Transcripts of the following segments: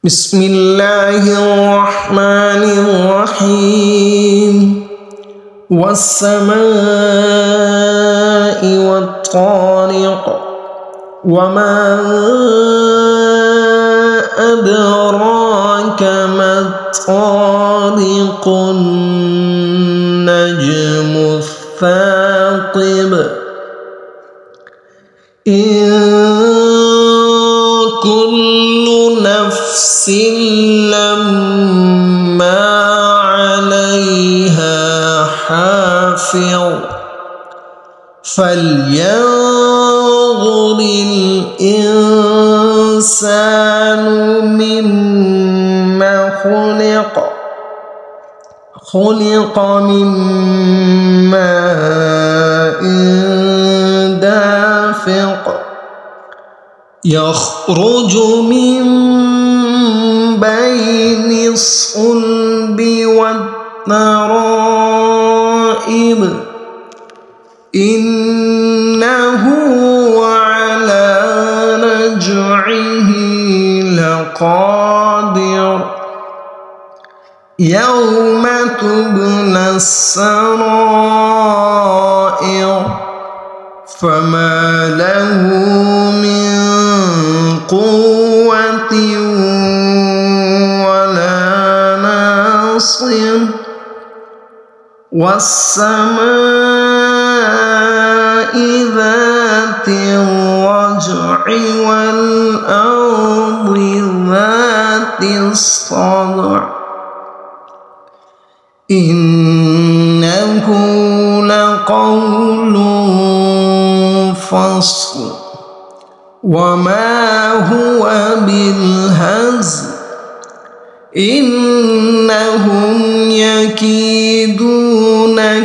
بسم الله الرحمن الرحيم والسماء والطارق وما أدراك ما الطارق النجم الثاقب إن كل نفس لما عليها حافظ فلينظر الإنسان مما خلق من ماء دافق يخرج من بين الصلب والترائب إنه على رجعه لقادر يوم تبلى السرائر فما له من قوة ولا ناصر والسماء ذات الرجع والأرض ذات الصدع إنه لقول فصل وما هو بالهزل إنهم يكيدون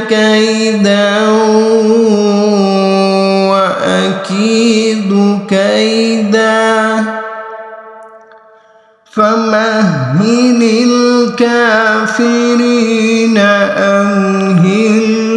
كيدا وأكيد كيدا فمهل الكافرين أمهلهم